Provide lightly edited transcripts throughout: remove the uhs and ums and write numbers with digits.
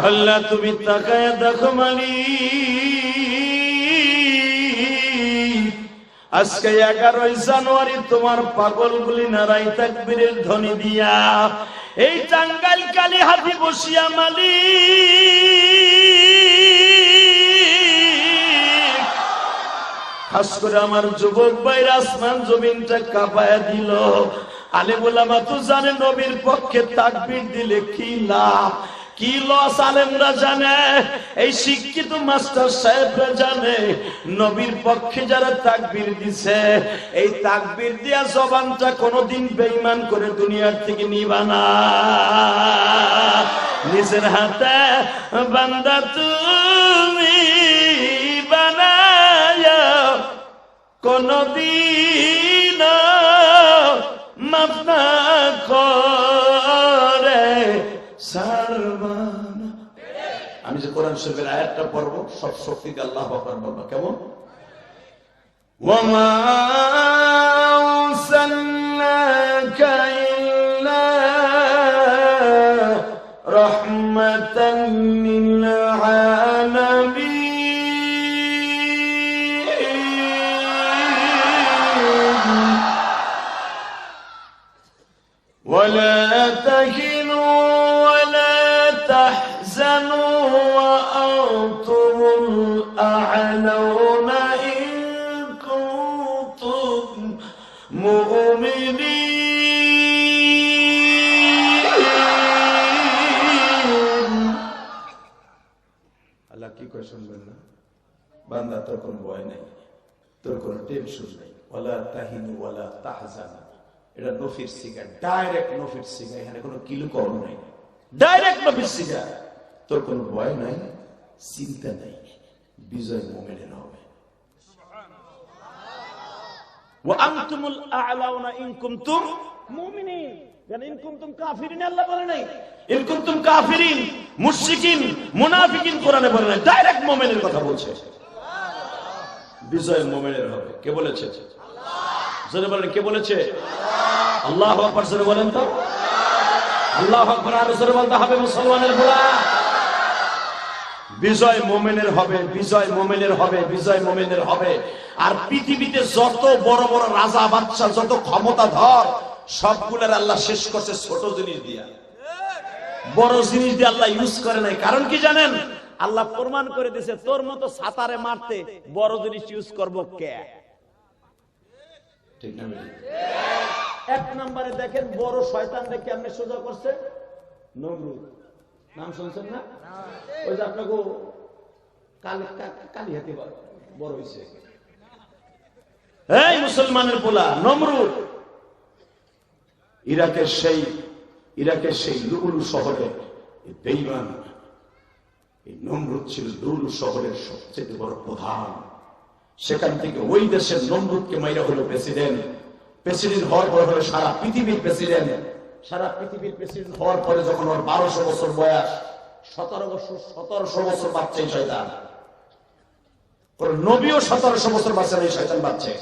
আল্লাহ তুমি তাকায় দেখো আজকে 11 জানুয়ারি তোমার পাগলগুলি নারাই তাকবীরের ধ্বনি দিয়া এই টাঙ্গাইল কালীহাতি বসিয়া মালিক খাস করে আমার যুবক ভাইরা আসমান জমিনটা কাঁপায়া দিল। আলেম ওলামা তো জানে নবীর পক্ষে তাকবীর দিলে কি লাভ কি লস আলেমরা জানে, এই শিক্ষিত মাস্টার সাহেবরা জানে নবীর পক্ষে যারা তাকবীর দিছে এই তাকবীর দিয়া জবানটা কোনোদিন বেঈমান করে দুনিয়ার থেকে নিবা না। নিজের হাতে বান্দা তুমি বানায়া কোনদিন মাফ না করে সারবানা। আমি যে কোরআন শরীফের আয়াতটা পড়বো সব শক্তিতে আল্লাহু আকবার বলবো, কেমন? ওয়ামা আরসালনাকা ইল্লা রাহমাতান লিল আলামিন ওয়ালা তাহিনু تحزنوا وأنتم الأعلون إن كنتم مؤمنين। আল্লাহ কি কয় শুনবেন না? বান্দা তোর কোনো ভয় নাই, তোর কোনো টেনশন নাই। ওয়ালা তাহিনু ওয়ালা তাহজানু, এটা নফির সিগা, ডাইরেক্ট নফির সিগা, এখানে কোনো কিলু কম নাই, ডাইরেক্ট নবীর সিগা। তোর কোনো ভয় নাই, চিন্তা নাই, বিজয় মুমিনের হবে। ওয়া আনতুমুল আ'লাউনা ইন কুনতুম মুমিনিন, মানে ইন কুনতুম কাফিরিন আল্লাহ বলে নাই, ইন কুনতুম কাফিরিন মুশরিকিন মুনাফিকিন কোরআনে বলে নাই, ডাইরেক্ট মুমিনের কথা বলছে। বিজয় মুমিনের হবে। কে বলেছে? আল্লাহ। জোরে বলেন কে বলেছে? আল্লাহ। আল্লাহু আকবার জোরে বলেন তো। আল্লাহু আকবার আরো জোরে বলতে হবে মুসলমানের ভোলা। বিজয় মুমিনের হবে, বিজয় মুমিনের হবে, বিজয় মুমিনের হবে। আর পৃথিবীতে যত বড় বড় রাজা বাদশা, যত ক্ষমতাধর, সবগুলোর আল্লাহ শেষ করছে ছোট জিনিস দিয়া, বড় জিনিস দিয়ে আল্লাহ ইউজ করে নাই। কারণ কি জানেন? আল্লাহ প্রমাণ করে দিয়েছে তোর মতো সাতারে মারতে বড় জিনিস ইউজ করব কে? ঠিক না? এক নম্বরে দেখেন বড় শয়তানকে কেমনে সোজা করছে? নমরুদ, নাম শুনছেন না? ওই যে আপনাকে কালিহাতি বড় হয়েছে, এই মুসলমানের পোলা নমরুদ। ইরাকের সেই লুলু শহরে বেঈমান এই নমরুদ ছিল লুলু শহরের সবচেয়ে বড় প্রধান। সেখান থেকে ওই দেশের নমরুদকে মাইরা হলো প্রেসিডেন্ট। প্রেসিডেন্ট হওয়ার পরে হলো সারা পৃথিবীর প্রেসিডেন্ট। সারা পৃথিবীর প্রেসিডেন্ট হওয়ার পরে যখন ওর 1200 বছর বয়স, 1700 বছর বাচ্চা এই শয়তান। ওর নবীও 1700 বছর বাচ্চা এই শয়তান বাচ্চা।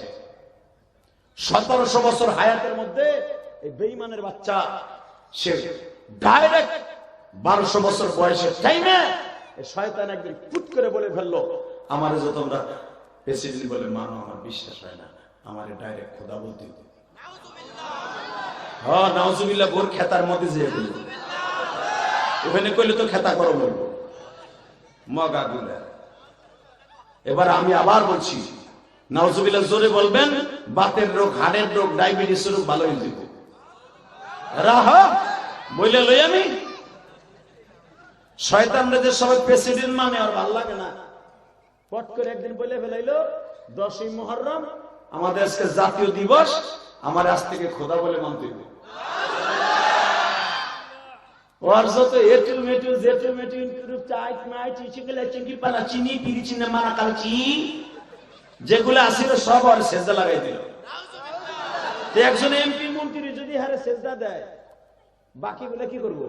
1700 বছর হায়াতের মধ্যে এই বেঈমানের বাচ্চা সে ডাইরেক্ট 1200 বছর বয়সের টাইমে এই শয়তান একদিন ফুট করে বলে ফেললো, আমারে যত তোমরা প্রেসিডেন্ট বলে মানো, আমার বিশ্বাস হয় না, আমারে ডাইরেক্ট খোদা বলতে হবে। হ্যাঁ নাউজুবিল্লাহ, গোর খেতার মধ্যে যেয়ে বলল, ওখানে কইলে তো খেতা করো বলবো মগা গুলা। এবার আমি আবার বলছি, নাউজুবিল্লাহ জোরে বলবেন, বাতের রোগ, হাড়ের রোগ, ডায়াবেটিস রোগ ভালো হয়ে যাবে। রাহ বইলে লই আমি শয়তানরা যে সবাই প্রেসিডেন্ট মানে আর ভালো লাগে না। পট করে একদিন বলে ফেলাইলো 10ই মুহররম আমাদের আজকে জাতীয় দিবস, আমার আজ থেকে খোদা বলে মানতে হবে। ওর যত এটু মেটু জেটু মেটু চাইট মাইট চিচিগুলা চিংকি পালা চিনি পিরি চিনে মারা কালচি যেগুলো আসিল সব আর সেজদা লাগাই দিল। একজন এমপি মন্ত্রী যদি হারে সেজদা দেয়, বাকিগুলো কি করবো?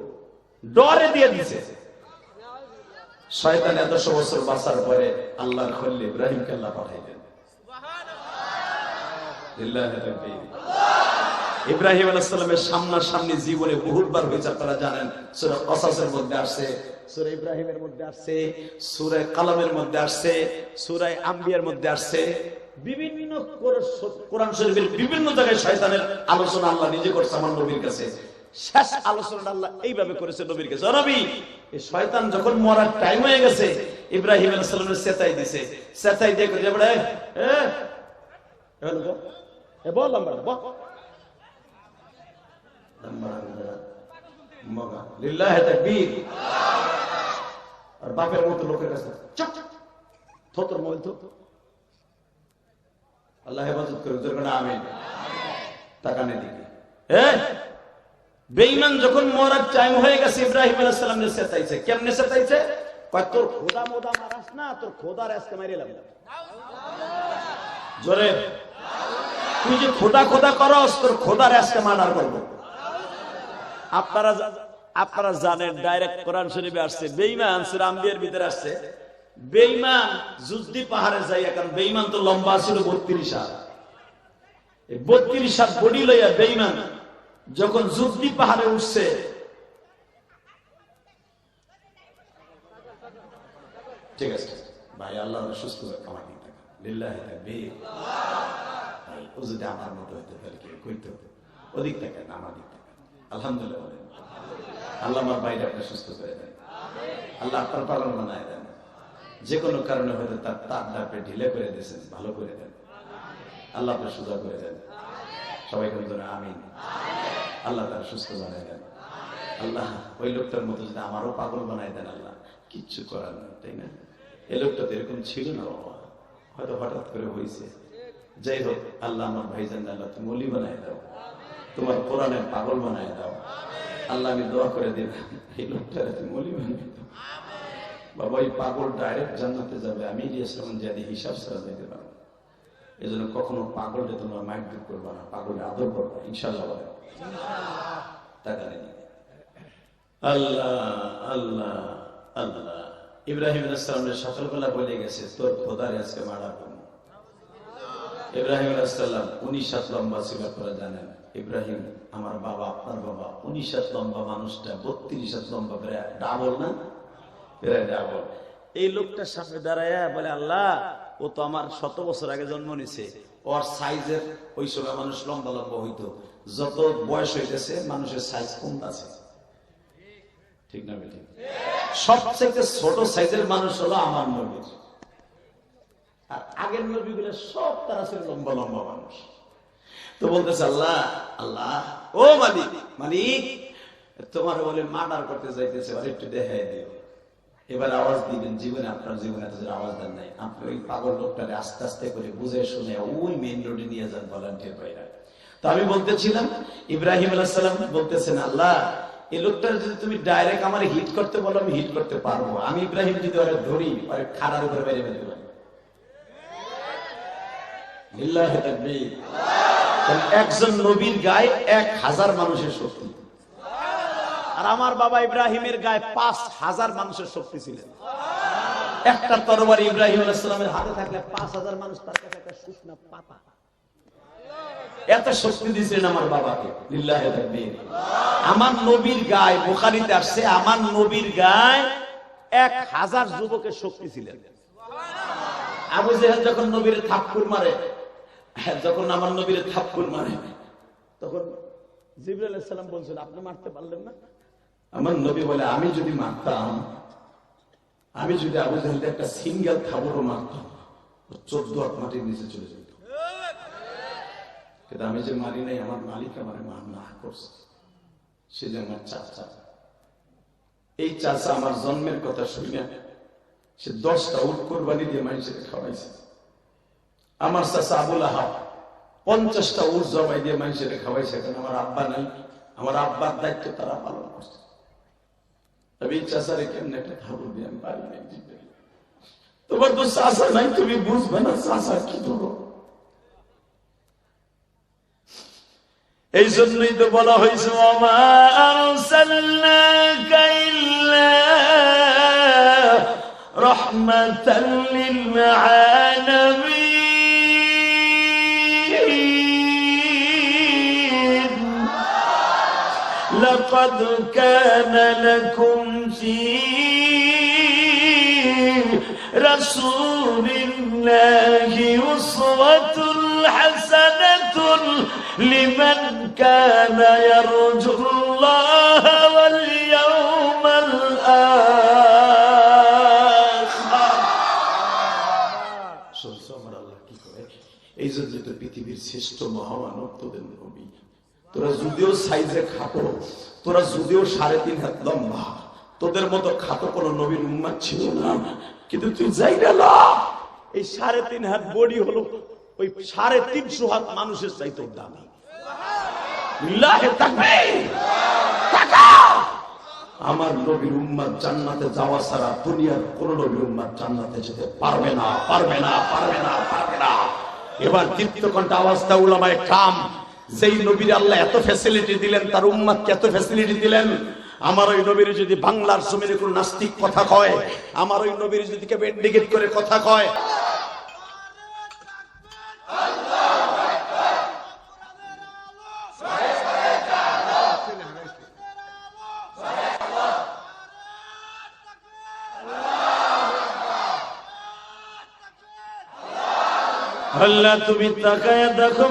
ডরে দিয়ে দিছে। শয়তান 100 বছর বাঁচার পরে আল্লাহর খলিল ইব্রাহিমকে আল্লাহ পাঠাইলেন। ইব্রাহিম আলাইহিস সালামের সামনাসামনি জীবনে বহুবার হয়েছে, আপনারা জানেন। সূরা কসাসের মধ্যে আসছে, সূরা ইব্রাহিমের মধ্যে আসছে, সূরা কালামের মধ্যে আসছে, সূরা আম্বিয়ার মধ্যে আসছে। বিভিন্ন কোরআন শরীফের বিভিন্ন জায়গায় শয়তানের আলোচনা আল্লাহ নিজে করছে আমার নবীর কাছে। শেষ আলোচনা আল্লাহ এইভাবে করেছে নবীর কাছে, নবী এই শয়তান যখন মরার টাইম হয়ে গেছে, ইব্রাহিম আলাইহিস সালামের চেতাই দিয়েছে, চেতাই দিয়ে কই বড় বল আমরা বল লিল্লাহি তাকবীর। আর বাপের মতো লোকের কাছে চুপ থতর মোবাইল তো আল্লাহ হেফাজত করে জোরে আমিন। তাকানে দিকে বেঈমান যখন মরার টাইম হয়ে গেছে, ইব্রাহিম আলাইহিস সালামের চেতাইছে। কেমনে চেতাইছে? কয় তোর খোদা মোদা মারাস না, তোর খোদার আজকে মারিলাম। জোরে, তুই যে খোদা খোদা করস, তোর খোদার আজকে মার্ডার করব। আপনারা জানেন ডাইরেক্ট কোরআন শরীফে আসছে, বেঈমান সূরা আম্বিয়ার ভিতরে আসছে, বেঈমান যুদ্ধি পাহাড়ে যাই, এখন বেঈমান তো লম্বা ছিল 32 হাত। এই 32 হাত বডি লইয়া বেঈমান যখন যুদ্ধি পাহাড়ে উঠছে, ঠিক আছে ভাই, আল্লাহ সুস্থ আমার দিকে লিল্লাহি তাকবীর। ভাই ও যদি আমার মতো হইতো তাহলে কি কইতো? ওদিক থেকে না আমার দিক থেকে। আলহামদুলিল্লাহ, আল্লাহ আমার ভাইটা আপনি সুস্থ করে দেন, আল্লাহ আপনার পালন বানায় দেন। যে কোনো কারণে হয়তো তার তারটা আপনি ঢিলে করে দিয়েছেন, ভালো করে দেন, আল্লাহ আপনি সোজা করে দেন। সবাই কোন ধরে আমিন। আল্লাহ তার সুস্থ বানায় দেন। আল্লাহ ওই লোকটার মতো যদি আমারও পাগল বানায় দেন, আল্লাহ কিচ্ছু করার নেই, তাই না? এই লোকটা তো এরকম ছিল না বাবা, হয়তো হঠাৎ করে হয়েছে। যাই হোক, আল্লাহ আমার ভাইজান আল্লাহ তুমি ওলি বানায় দাও, তোমার কোরআনের পাগল বানায় দাও। আল্লাহ আমি দোয়া করে দিন এই লোকটারে তুমি ওলি বানায় দাও বাবা। এই পাগল ডাইরেক্ট জান্নাতে যাবে, আমি ইলিয়াস রহমান জিয়াদি হিসাব ছাড়া যেতে পারবো। এই জন্য কখনো পাগলটা তোমরা মাইন্ড করবা না, পাগলটা আদর করবা ইনশাল্লাহ। বলে টাকা নেই। আল্লাহ আল্লাহ আল্লাহ। ইব্রাহিম আলাইহিস সালামের সকালবেলা বলে গেছে, তোর খোদারে আজকে মারা করবো। ইব্রাহিম আলাইহিস সালাম 19 হাত লম্বা ছিল, আপনারা জানেন। ইব্রাহিম আমার বাবা, আপনার বাবা 19 হাত লম্বা মানুষটা 32 হাত লম্বা, প্রায় ডাবল না? প্রায় ডাবল। এই লোকটার সামনে দাঁড়ায় বলে, আল্লাহ ও তো আমার 100 বছর আগে জন্ম নিছে, ওর সাইজের ওই সময় মানুষ লম্বা লম্বা হইতো, যত বয়স হইতেছে মানুষের সাইজ কমতেছে, ঠিক না বেঠিক? সবচেয়ে ছোট সাইজের মানুষ হলো আমার নবীর। আর আগের নবীগুলো সব তারা ছিল লম্বা লম্বা মানুষ। তো বলতেছে, আল্লাহ আল্লাহ ও মালিক, মালিক তোমার বলে মার্ডার করতে যাইতেছে, আর একটু দেখাই দিও। এবার আওয়াজ দিবেন, জীবনে আপনার জীবনে এত আওয়াজ দেন নাই, আপনি ওই পাগল লোকটারে আস্তে আস্তে করে বুঝে শুনে ওই মেইন রোডে নিয়ে যান ভলান্টিয়ার পাইরা। তো আমি বলতেছিলাম, ইব্রাহিম আলাইহিস সালাম বলতেছেন, আল্লাহ এই লোকটার যদি তুমি ডাইরেক্ট আমার হিট করতে বলো, আমি হিট করতে পারবো। আমি ইব্রাহিম যদি ওরা ধরি, ওরা খাড়ার উপরে বাইরে ফেলতে পারি। লিল্লাহি তাকবীর। একজন নবীর গায়ে 1000 মানুষের শক্তি, আর আমার বাবা ইব্রাহিমের গায়ে 5000 মানুষের শক্তি ছিলেন। একটা তরবারি ইব্রাহিম আলাইহিস সালামের হাতে থাকলে 5000 মানুষ তার কাছে একটা শুকনা পাতা। এত শক্তি দিয়েছিলেন আমার বাবাকে। লিল্লাহি তাকবীর। আমার নবীর গায়ে, বুখারীতে আসছে, আমার নবীর গায়ে 1000 যুবকের শক্তি ছিলেন। আবু জেহেল যখন নবীর থাপ্পড় মারে, যখন আমার নবীর থাপ্পড় মারে, তখন জিবরাইল আলাইহিস সালাম বলছেন, আপনি মারতে পারলেন না? আমার নবী বলে, আমি যদি মারতাম, আমি যদি আবু জেহেলকে একটা সিঙ্গেল থাবড়ও মারতাম, 14 হাত মাটির নিচে চলে যেত। কিন্তু আমি যে মারি নাই, আমার মালিক আমার মার না করছে, সে যে আমার চাচা। এই চাচা আমার জন্মের কথা শুনে সে 10টা উট কোরবানি দিয়ে মানুষের খাওয়াইছে। আমার চাচা আবুল আহাব 50টা উট জবাই দিয়ে মানুষের খাওয়াইছে। কারণ আমার আব্বা নাই, আমার আব্বার দায়িত্ব তারা পালন করছে। তবে এই চাচারে কেমনে একটা খাবো দিয়ে আমি পারি নাই। তোমার তো চাচা নাই, তুমি বুঝবে না চাচা কি ধরো। এই জন্যই তো বলা হয়েছে, ওমা আরসালনাকা ইল্লা রাহমাতাল লিল আলামিন। لقد كان لكم في رسول الله أسوة حسنة لمن كان يرجو الله واليوم الآخر শুনছো আমার আল্লাহ কি করে এই জন্য তো পৃথিবীর শ্রেষ্ঠ মহামানব তোদের নবী তোরা যদিও সাইজে খাটো তোরা যদিও 3.5 হাত লম্বা তোদের মতো খাটো কোনো নবীর উম্মত ছিল না কিন্তু তুই যাই না এই 3.5 হাত বডি হলো ওই 350 হাত মানুষের চাইতে দামি লিল্লাহি তাকবীর তাকাও আমার নবীর উম্মত জান্নাতে যাওয়া ছাড়া দুনিয়ার কোন নবীর উম্মত জান্নাতে যেতে পারবে না পারবে না পারবে না পারবে না এবার তৃতীয় ঘন্টা আওয়াজটা উলামায়ে কাম যেই নবীর আল্লাহ এত ফ্যাসিলিটি দিলেন তার উম্মতকে এত ফ্যাসিলিটি দিলেন আমার ওই নবীর যদি বাংলার জমিনে কোন নাস্তিক কথা কয় আমার ওই নবীর যদি কেউ ইন্ডিকেট করে কথা কয় আল্লাহ তুমি তাকায় দেখো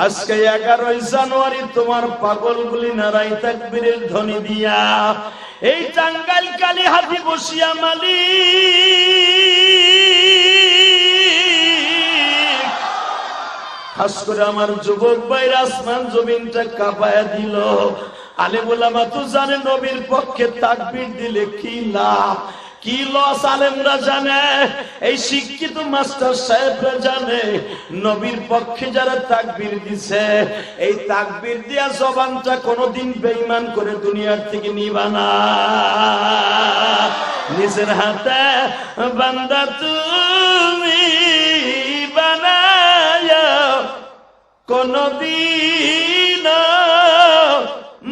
আজকে 11 জানুয়ারি তোমার পাগলগুলি নারাই তাকবীরের ধ্বনি দিয়া এই টাঙ্গাইল কালী হাতি বসিয়া মালিক খাস করে আমার যুবক ভাইরা আসমান জমিনটা কাঁপায়া দিল আলেম ওলামা তো জানে নবীর পক্ষে তাকবীর দিলে কি লাভ কি লস আলেমরা জানে এই শিক্ষিত মাস্টার সাহেবরা জানে নবীর পক্ষে যারা তাকবীর দিছে এই তাকবীর দিয়া জবানটা কোনোদিন বেঈমান করে দুনিয়ার থেকে নিবা না নিজের হাতে বান্দা তুমি বানায়া কোনদিন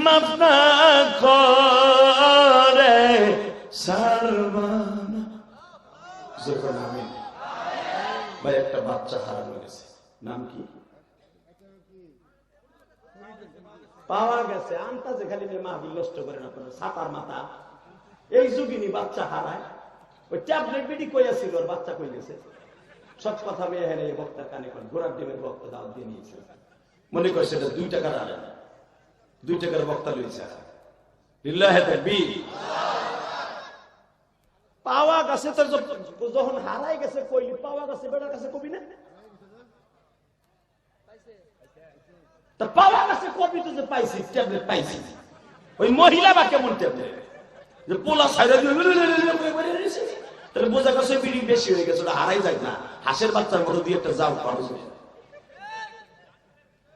মাফ না করে সারবানা যখন আমি ভাই একটা বাচ্চা হারানো গেছে নাম কি পাওয়া গেছে আন্তাজে খালি মাহফিল নষ্ট করে না ছাতার মাথা এই যুগিনী বাচ্চা হারায় ওই ট্যাবলেট বিডি কইয়াছিল ওর বাচ্চা কই গেছে সব কথা মেয়ে হেরে বক্তার কানে কন ঘোড়ার ডিমের বক্তা দাওয়াত দিয়ে নিয়েছে মনে করে সেটা 2 টাকার আরে 2 টাকার বক্তা লইছে লিল্লাহি তাকবীর পাওয়া গেছে তোর যখন হারাই গেছে কইলি পাওয়া গেছে বেটার কাছে কবি না তা পাওয়া গেছে কবি তো যে পাইছি ট্যাবলেট পাইছি ওই মহিলা বা কেমন ট্যাবলেট যে পোলা সাইরা তাহলে বোঝা গেছে বিড়ি বেশি হয়ে গেছে ওটা হারাই যায় না হাঁসের বাচ্চার মতো দিয়ে একটা যাও পারো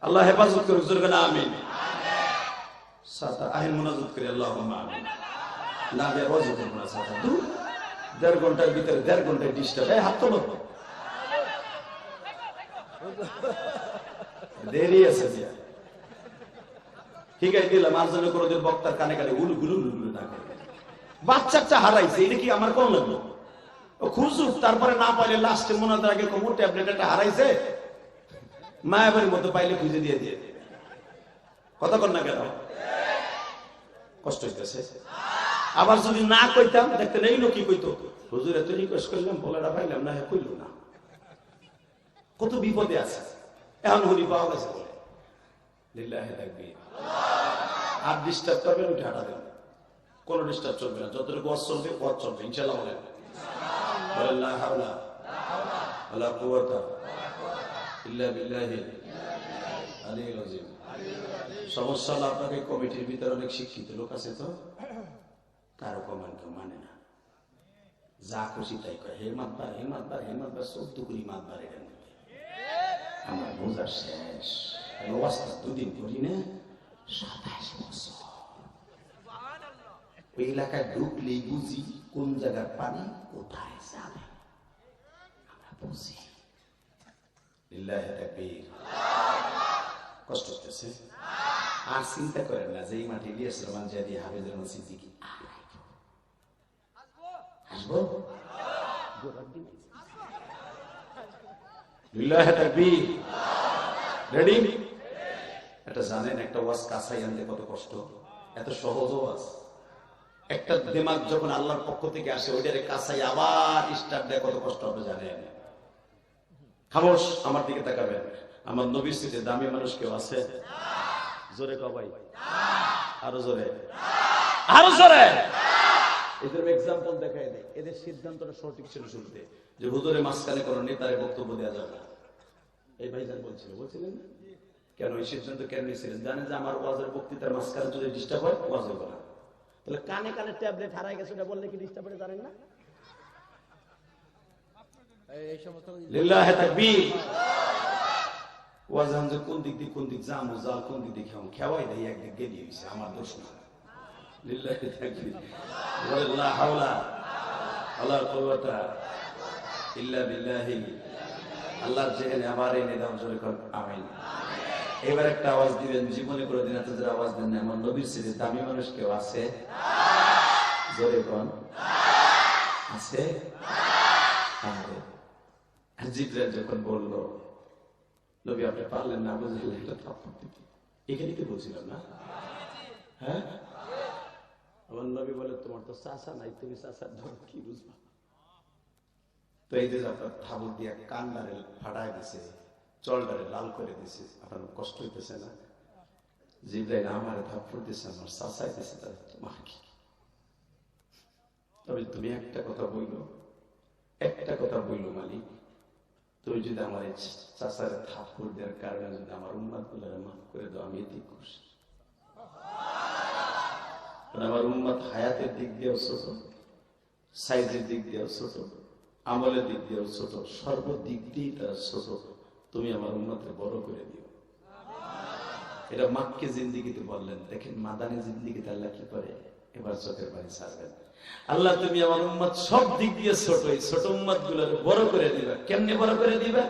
আল্লাহ হেফাজত করে জোরে না আমিন সাতা আইন মুনাজাত করে আল্লাহুম্মা আমিন না বে রোজ করব না সাতা 1.5 ঘন্টার ভিতরে 1.5 ঘন্টায় ডিস্টার্ব এই হাত তোলো দেরি আছে দিয়া ঠিক আছে দিলাম আর জন্য কোনদিন বক্তার কানে কানে উলু গুলু গুলু না করে বাচ্চাটা হারাইছে এটা কি আমার কোন লাগলো ও খুঁজুক তারপরে না পাইলে লাস্টে মুনাজাতের আগে কোন ট্যাবলেট একটা হারাইছে মায়াবাড়ির মতো পাইলে খুঁজে দিয়ে দিয়ে কথা কর না কেন কষ্ট হইতেছে আবার যদি না কইতাম দেখতে নেই কি কইতো হুজুর এত রিকোয়েস্ট করলাম বলাটা পাইলাম না কইল না কত বিপদে আছে এখন হুলি পাওয়া গেছে বলে লিল্লাহি তাকবীর আর ডিস্টার্ব করবেন উঠে হাঁটা দেন কোন ডিস্টার্ব চলবে না যতটুকু ওয়াজ চলবে ওয়াজ চলবে ইনশাআল্লাহ বলেন লা হাওলা ওয়ালা কুওয়াতা ইল্লা বিল্লাহি আলিয়্যিল আযীম সমস্যা হলো আপনাকে কমিটির ভিতরে অনেক শিক্ষিত লোক আছে তো কারো কমান্ড মানে না যা খুশি তাই কয় হেমাতবার 14 কোটি মাতবার এর মধ্যে আমার বোঝা শেষ অবস্থা 2 দিন করি না 27 বছর ওই এলাকায় ঢুকলেই বুঝি কোন জায়গার পানি কোথায় যাবে আমরা বুঝি লিল্লাহি তাকবীর কষ্ট হচ্ছে আর চিন্তা করেন না যে এই মাটি ইলিয়াস রহমান জাদি হাফেজুর রহমান সিদ্দিকী আসবো লিল্লাহি তাকবীর রেডি? এটা জানেন একটা ওয়াজ কাছাই আনতে কত কষ্ট, এত সহজ ওয়াজ। একটা দিমাগ যখন আল্লাহর পক্ষ থেকে আসে ওইটারে কাছাই আবার স্টার্ট দেয় কত কষ্ট হবে জানেন? খামোশ, আমার দিকে তাকাবেন। আমার নবীর চেয়ে দামি মানুষ কেউ আছে? জোরে কবাই, আরো জোরে, আরো জোরে। এদের এক্সাম্পল দেখাই দেয়। এদের সিদ্ধান্তটা সঠিক ছিল শুরুতে, যে হুজুরে মাঝখানে কোনো নেতারে বক্তব্য দেওয়া যাবে না। এই ভাইজান বলছিলেন না? কেন এই সিদ্ধান্ত কেন নিয়েছিলেন? জানেন যে আমার ওয়াজের বক্তৃতার মাঝখানে যদি ডিস্টার্ব হয় ওয়াজ হবে না। তাহলে কানে কানে ট্যাবলেট হারাই গেছে এটা বললে কি ডিস্টার্ব হবে জানেন না? লিল্লাহি তাকবীর। ওয়াজ হামজে কোন দিক দিয়ে কোন দিক জামু জাল কোন দিক দিয়ে খেওয়াই দেয় একদিক দিয়ে দিয়েছে, আমার দোষ না। লিল্লাহি তাকবীর। ওয়াল্লাহ হাওলা ওয়ালা কুওয়াতা ইল্লা বিল্লাহি। আল্লাহর জেহেনে আবার এনে দাও, জোরে কর আমিন। এবার একটা আওয়াজ দিবেন, জীবনে করে দিন এত জোরে আওয়াজ দেন না। আমার নবীর চেয়ে দামি মানুষ কেউ আছে? জোরে কোন আছে? আর জিবরাইল যখন বললো নবী আপনি পারলেন না, বুঝলেন এখানে তো বলছিলাম না? হ্যাঁ, আমার নবী বলে তোমার তো চাচা নাই, তুমি চাচার ধর কি বুঝবা? তো এই যে আপনার থাবুর দিয়ে কান্ডারে ফাটায় দিছে, চলডারে লাল করে দিছে, আপনার কষ্ট হইতেছে না? জিবরাইল আমারে থাপ্পড় দিছে, আমার চাচাই দিছে, তাহলে তোমার কি? তবে তুমি একটা কথা বইলো, একটা কথা বইলো মালিক, তুমি যদি আমার চাচার থাপ্পড় দেওয়ার কারণে যদি আমার উম্মাত গুলারে মাফ করে দাও, আমি এতেই খুশি। আমার উম্মাত হায়াতের দিক দিয়েও ছোট, সাইজের দিক দিয়েও ছোট, আমলের দিক দিয়েও ছোট, সর্বদিক দিয়ে তারা ছোট। তুমি আমার উম্মাতকে বড় করে দিও। এটা মাক্কে জিন্দিগিতে বললেন। দেখেন মাদানী জিন্দিগিতে আল্লাহ কি করে, এবার চোখের পানি ছাড়বেন। আল্লাহ তুমি আমার উম্মত সব দিক দিয়ে ছোট, এই ছোট উম্মত গুলোকে বড় করে দিবা। কেমনে বড় করে দিবা?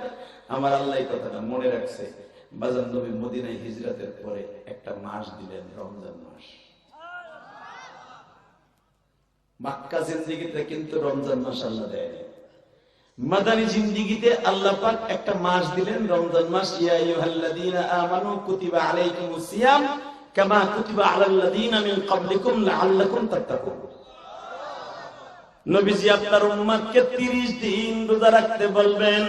আমার আল্লাহ এই কথাটা মনে রাখছে। বাজার নবী মদিনায় হিজরতের পরে একটা মাস দিলেন, রমজান মাস। মক্কা জিন্দিগিতে কিন্তু রমজান মাস আল্লাহ দেয়নি। মাদানী জিন্দিগিতে আল্লাহ পাক একটা মাস দিলেন, রমজান মাস। ইয়া আইয়ুহাল্লাযীনা আমানু কুতিবা আলাইকুমুস সিয়াম কামা কুতিবা আলাল্লাযীনা মিন ক্বাবলিকুম লাআল্লাকুম তাত্তাকুন। নবীজি আপনার উম্মতকে 30 দিন রোজা রাখতে বলবেন।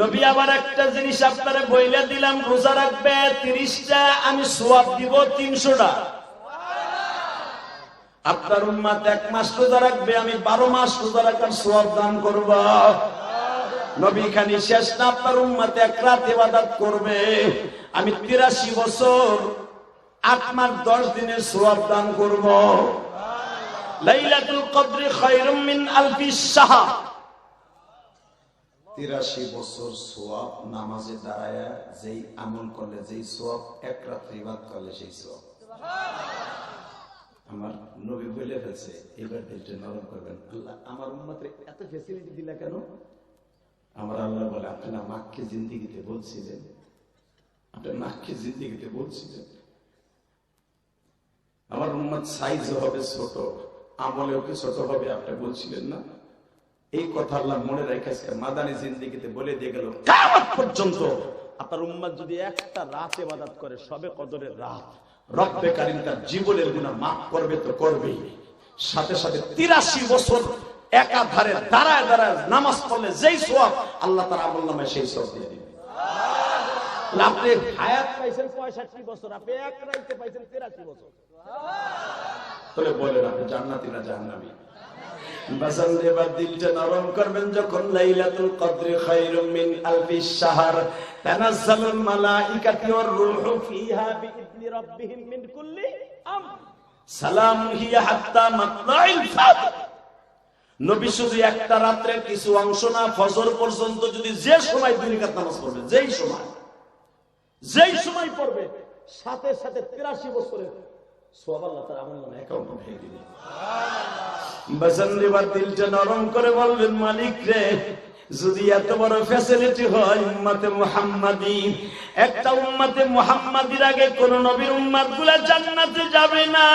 নবী আবার একটা জিনিস আপনারে বইলে দিলাম, রোজা রাখবে 30টা, আমি সওয়াব দিব 300টা। আপনার উম্মত 1 মাস রোজা রাখবে, আমি 12 মাস রোজা রাখার সওয়াব দান করব। নবী খানি শেষ না, আপনার উম্মত 1 রাত ইবাদত করবে, আমি 83 বছর 8 মাস 10 দিনের সওয়াব দান করব। লাইলাতুল কদর খায়রুম মিন আলফি শাহর। 83 বছর সওয়াব নামাজে দাঁড়ায়া যেই আমল করলে যেই সওয়াব, 1 রাত ইবাদত করলে সেই সওয়াব। আমার নবী বলে ফেলছে, এবার দিলটা নরম করবেন। আল্লাহ আমার উম্মতের এত ফ্যাসিলিটি দিলা কেন? আমার আল্লাহ বলে, আপনি না মাক্কে জিন্দিগিতে বলছিলেন, আপনি মাক্কে জিন্দিগিতে বলছিলেন আমার উম্মত সাইজ হবে ছোট, আমলেও কি ছোট হবে, আপনি বলছিলেন না? এই কথা আল্লাহ মনে রেখেছে, মাদানী জিন্দিগিতে বলে দিয়ে গেল, কিয়ামত পর্যন্ত আপনার উম্মত যদি একটা রাত ইবাদত করে, সবে কদরের রাত, রব্বে কারীম তার জীবনের গুনাহ মাফ করবে তো করবেই, সাথে সাথে 83 বছর একাধারে দাঁড়ায় দাঁড়ায় নামাজ পড়লে যেই সওয়াব, আল্লাহ তার আমলনামায় সেই সওয়াব দিয়ে দিবে। আপনি হায়াত পাইছেন 65 বছর, আপনি এক রাইতে পাইছেন 83 বছর। তাহলে বলেন আপনি জান্নাতি না জাহান্নামী? বাজান এবার দিলটা নরম করবেন। যখন লাইলাতুল কদর খায়রুম মিন আলফি শাহর তানাজ্জালুল মালাইকাতু ওয়ার রূহু ফিহা বিইذনি রাব্বিহিম মিন কুল্লি আমর সালামুন হিয়া হাত্তা মাতলাইল ফাজর। নবী শুধু একটা রাতের কিছু অংশ না, ফজর পর্যন্ত যদি যে সময় 2 রাকাত নামাজ পড়বে, যেই সময় পড়বে, সাথে সাথে 83 বছরের সওয়াব আল্লাহ তাআলা আমলনামায় অ্যাকাউন্ট উঠিয়ে দিবেন। সুবহানাল্লাহ। বাজান এবার দিলটা নরম করে বলবেন, মালিক রে, যদি এত বড় ফ্যাসিলিটি হয় উম্মতে মুহাম্মাদি, একটা উম্মতে মুহাম্মাদির আগে কোন নবীর উম্মতগুলো জান্নাতে যাবে না।